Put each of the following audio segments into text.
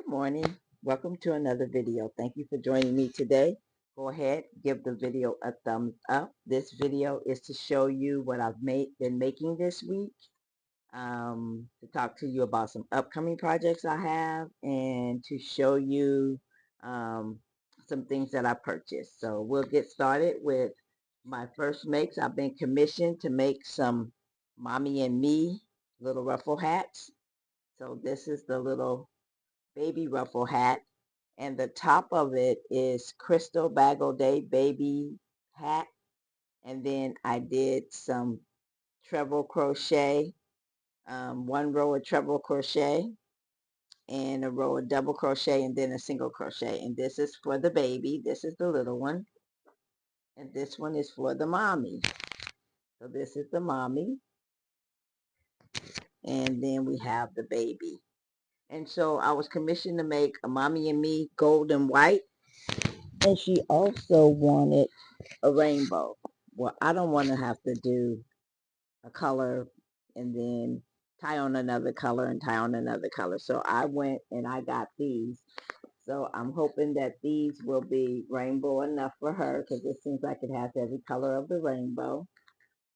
Good morning. Welcome to another video. Thank you for joining me today. Go ahead, give the video a thumbs up. This video is to show you what I've been making this week, to talk to you about some upcoming projects I have, and to show you some things that I purchased. So we'll get started with my first makes. I've been commissioned to make some Mommy and Me little ruffle hats. So this is the little baby ruffle hat, and the top of it is Crystal Bagel Day baby hat. And then I did some treble crochet, one row of treble crochet and a row of double crochet and then a single crochet. And this is for the baby. This is the little one. And this one is for the mommy. So this is the mommy. And then we have the baby. And so I was commissioned to make a Mommy and Me gold and white. And she also wanted a rainbow. Well, I don't want to have to do a color and then tie on another color and tie on another color. So I went and I got these. So I'm hoping that these will be rainbow enough for her, because it seems like it has every color of the rainbow.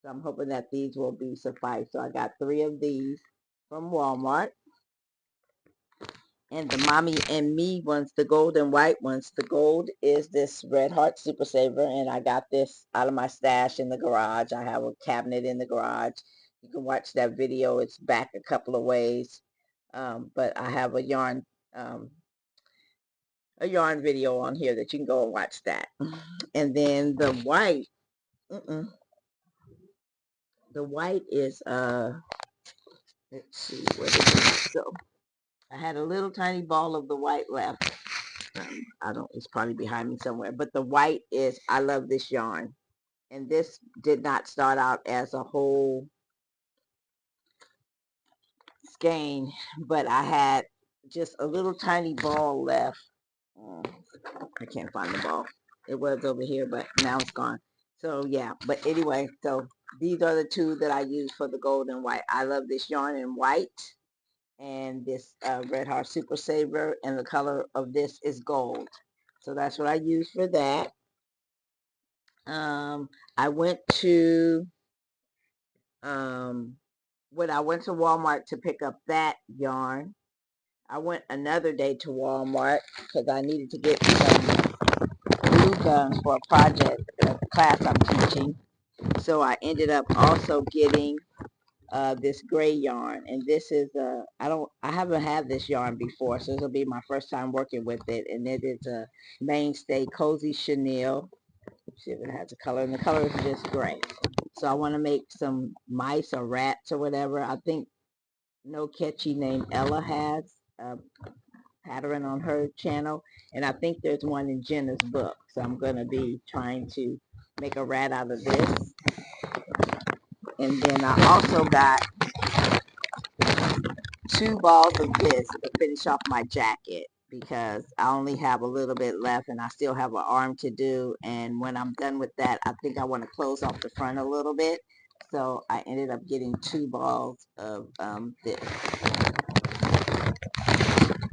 So I'm hoping that these will be suffice. So I got 3 of these from Walmart. And the Mommy and Me ones, the gold and white ones. The gold is this Red Heart Super Saver, and I got this out of my stash in the garage. I have a cabinet in the garage. You can watch that video. It's back a couple of ways. But I have um, a yarn video on here that you can go and watch that. And then the white, the white is, let's see, what is it? So I had a little tiny ball of the white left. I don't, it's probably behind me somewhere, but the white is, I love this yarn. And this did not start out as a whole skein, but I had just a little tiny ball left. I can't find the ball. It was over here, but now it's gone. So yeah, but anyway, so these are the 2 that I use for the gold and white. I love this yarn in white and this Red Heart Super Saver, and the color of this is gold. So that's what I use for that. I went to when I went to Walmart to pick up that yarn. I went another day to Walmart because I needed to get some glue guns for a project, a class I'm teaching. So I ended up also getting this gray yarn, and this is I haven't had this yarn before, so this will be my first time working with it. And it is a Mainstay Cozy Chenille. Let's see if it has a color, and the color is just gray. So I want to make some mice or rats or whatever. I think No Catchy named Ella has a pattern on her channel, and I think there's one in Jenna's book. So I'm going to be trying to make a rat out of this. And then I also got 2 balls of this to finish off my jacket, because I only have a little bit left and I still have an arm to do. And when I'm done with that, I think I want to close off the front a little bit. So I ended up getting 2 balls of this.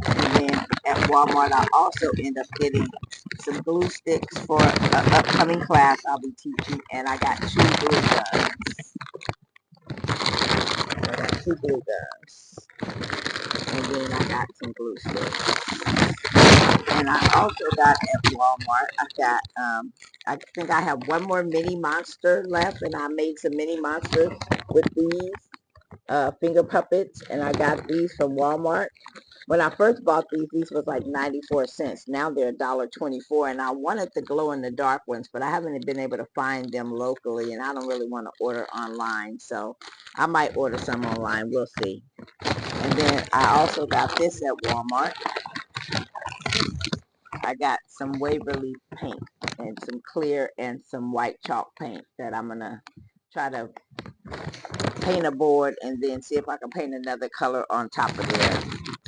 And then at Walmart, I also end up getting some glue sticks for an upcoming class I'll be teaching. And I got 2 glue guns. I got 2 glue guns. And then I got some glue sticks. And I also got at Walmart, I think I have one more mini monster left, and I made some mini monsters with these finger puppets, and I got these from Walmart. When I first bought these was like 94 cents. Now they're $1.24, and I wanted the glow-in-the-dark ones, but I haven't been able to find them locally, and I don't really want to order online, so I might order some online. We'll see. And then I also got this at Walmart. I got some Waverly paint and some clear and some white chalk paint that I'm going to try to paint a board and then see if I can paint another color on top of there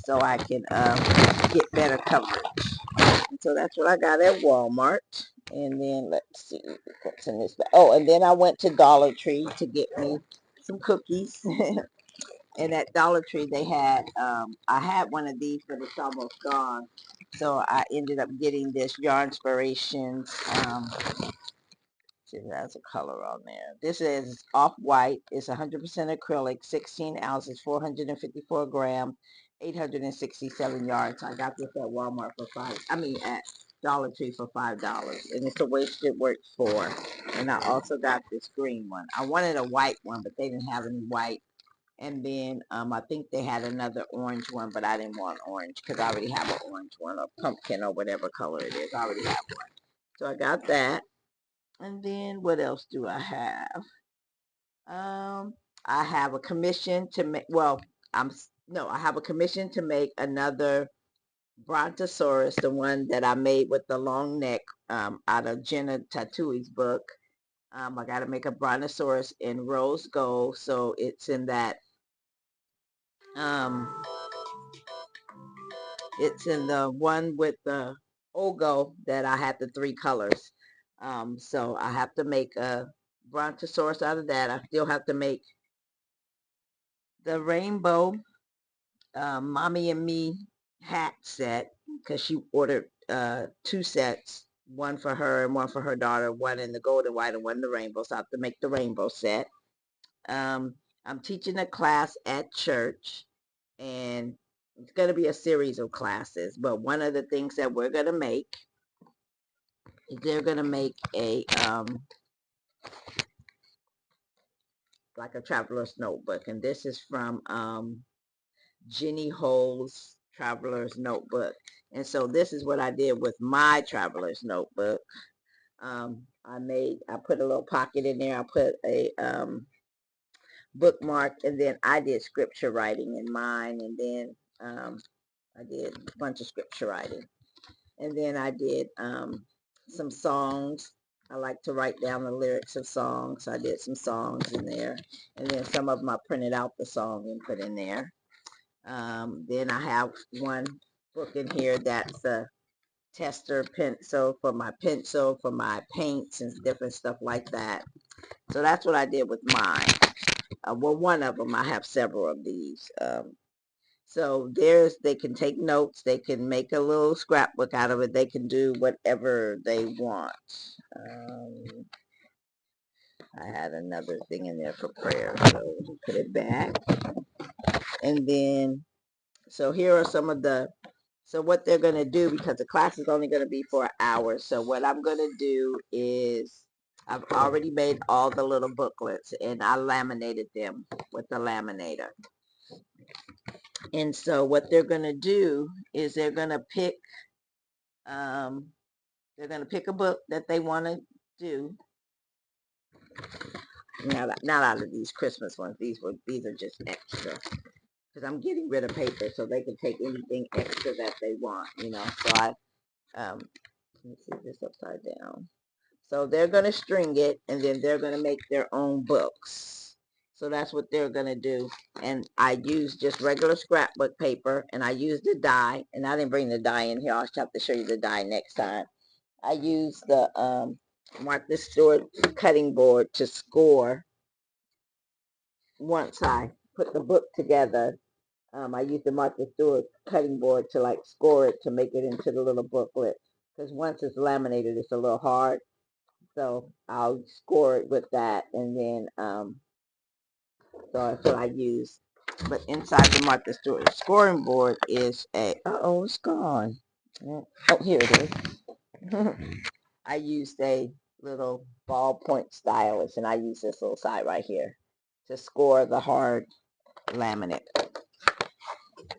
so I can get better coverage. And so that's what I got at Walmart. And then let's see what's in this bag. Oh, and then I went to Dollar Tree to get me some cookies. And at Dollar Tree, they had, I had one of these, but it's almost gone. So I ended up getting this Yarnspirations. See, that's a color on there. This is off-white. It's 100% acrylic, 16 ounces, 454 grams, 867 yards. I got this at Walmart for at Dollar Tree for $5. And it's a waisted work 4. And I also got this green one. I wanted a white one, but they didn't have any white. And then I think they had another orange one, but I didn't want orange because I already have an orange one, or pumpkin, or whatever color it is. I already have one. So I got that. And then what else do I have? I have a commission to make, I have a commission to make another Brontosaurus, the one that I made with the long neck, out of Jenna Tatui's book. I got to make a Brontosaurus in rose gold, so it's in that, it's in the one with the Ogo that I had the 3 colors. So I have to make a Brontosaurus out of that. I still have to make the rainbow Mommy and Me hat set, because she ordered 2 sets, one for her and one for her daughter, one in the gold and white and one in the rainbow. So I have to make the rainbow set. I'm teaching a class at church, and it's going to be a series of classes, but one of the things that we're going to make is they're going to make a like a traveler's notebook, and this is from Jenny Hole's Traveler's Notebook. And so this is what I did with my Traveler's Notebook. I put a little pocket in there. I put a bookmark, and then I did scripture writing in mine, and then I did a bunch of scripture writing. And then I did some songs. I like to write down the lyrics of songs. So I did some songs in there. And then some of them I printed out the song and put in there. Then I have one book in here that's a tester pencil for my paints and different stuff like that. So that's what I did with mine. Well, one of them, I have several of these. So they can take notes, they can make a little scrapbook out of it, they can do whatever they want. I had another thing in there for prayer, so put it back. And then, so here are some of so what they're going to do, because the class is only going to be for an hour. So what I'm going to do is, I've already made all the little booklets, and I laminated them with the laminator. And so what they're going to do is they're going to pick a book that they want to do. Not out of these Christmas ones. These are just extra, because I'm getting rid of paper, so they can take anything extra that they want, So I let me see this upside down. So they're going to string it, and then they're going to make their own books. So that's what they're going to do. And I use just regular scrapbook paper, and I use the die. And I didn't bring the die in here. I'll have to show you the die next time. I use the Martha Stewart cutting board to score. Once I put the book together, I use the Martha Stewart cutting board to like score it to make it into the little booklet. Because once it's laminated, it's a little hard. So I'll score it with that, and then so that's what I use. But inside the Martha Stewart scoring board is it's gone. Oh, here it is. I used a little ballpoint stylus, and I use this little side right here to score the hard laminate.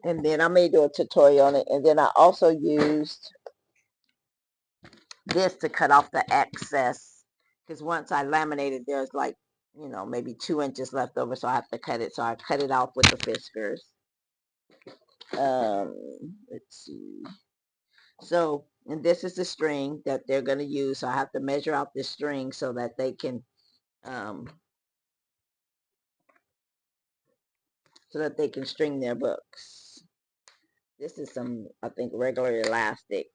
And then I may do a tutorial on it. And then I also used this to cut off the excess, because once I laminated, there's like, maybe 2 inches left over, so I have to cut it. So I cut it off with the Fiskars. Let's see. So, and this is the string that they're going to use. So I have to measure out this string so that they can, string their books. This is some, I think, regular elastic.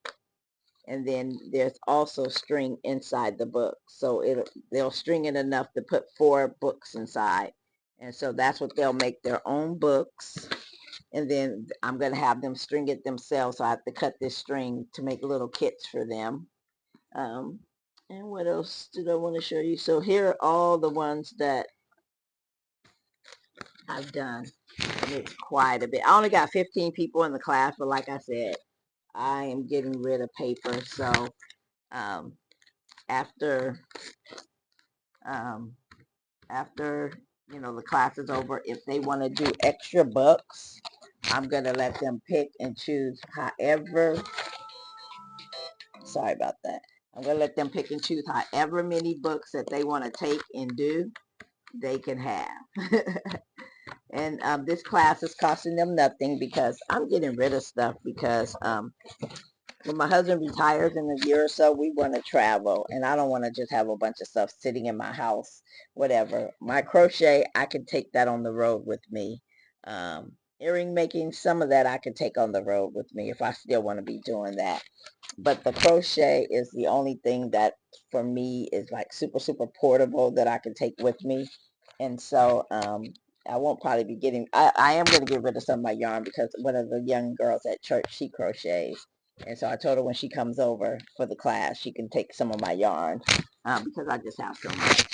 And then there's also string inside the book. So they'll string it enough to put 4 books inside. And so that's what they'll make their own books. And then I'm going to have them string it themselves. So I have to cut this string to make little kits for them. Um, and what else did I want to show you? So here are all the ones that I've done. And it's quite a bit. I only got 15 people in the class, but like I said, I am getting rid of paper. So um, after um, after the class is over, if they want to do extra books, I'm gonna let them pick and choose however. Sorry about that. I'm gonna let them pick and choose however many books that they want to take and do. They can have. And this class is costing them nothing because I'm getting rid of stuff because when my husband retires in a year or so, we want to travel, and I don't want to just have a bunch of stuff sitting in my house, whatever. My crochet, I can take that on the road with me. Earring making, some of that I can take on the road with me if I still want to be doing that. But the crochet is the only thing that for me is like super, super portable that I can take with me. And so I won't probably be getting, I am going to get rid of some of my yarn because one of the young girls at church, she crochets. And so I told her when she comes over for the class, she can take some of my yarn because I just have so much.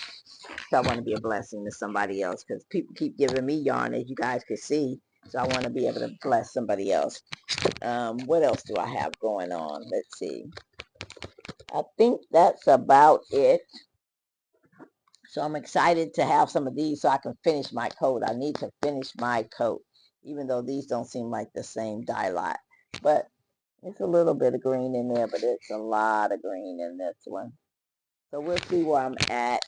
So I want to be a blessing to somebody else because people keep giving me yarn, as you guys can see. So I want to be able to bless somebody else. What else do I have going on? Let's see. I think that's about it. So I'm excited to have some of these so I can finish my coat. I need to finish my coat, even though these don't seem like the same dye lot. But it's a little bit of green in there, but it's a lot of green in this one. So we'll see where I'm at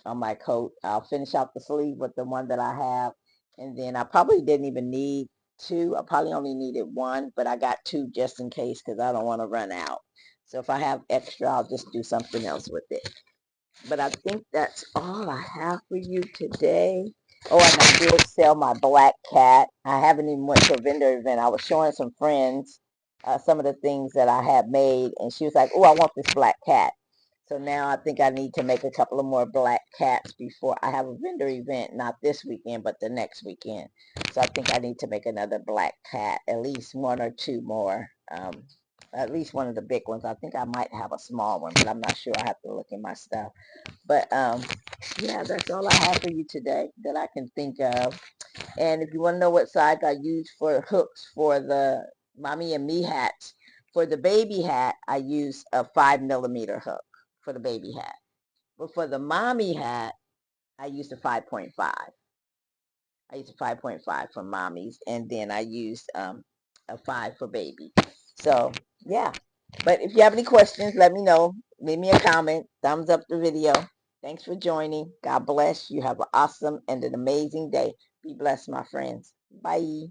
on my coat. I'll finish out the sleeve with the one that I have. And then I probably didn't even need two. I probably only needed one, but I got two just in case because I don't want to run out. So if I have extra, I'll just do something else with it. But I think that's all I have for you today. Oh, and I did sell my black cat. I haven't even went to a vendor event. I was showing some friends some of the things that I had made, and she was like, oh, I want this black cat. So now I think I need to make a couple of more black cats before I have a vendor event, not this weekend, but the next weekend. So I think I need to make another black cat, at least one or two more. At least one of the big ones. I think I might have a small one, but I'm not sure. I have to look in my stuff. But yeah, that's all I have for you today that I can think of. And if you want to know what size I use for hooks for the mommy and me hats, for the baby hat, I use a 5mm hook for the baby hat. But for the mommy hat, I use a 5.5. I use a 5.5 for mommies, and then I use a 5 for baby. So, yeah. But if you have any questions, let me know. Leave me a comment. Thumbs up the video. Thanks for joining. God bless. You have an awesome and an amazing day. Be blessed, my friends. Bye.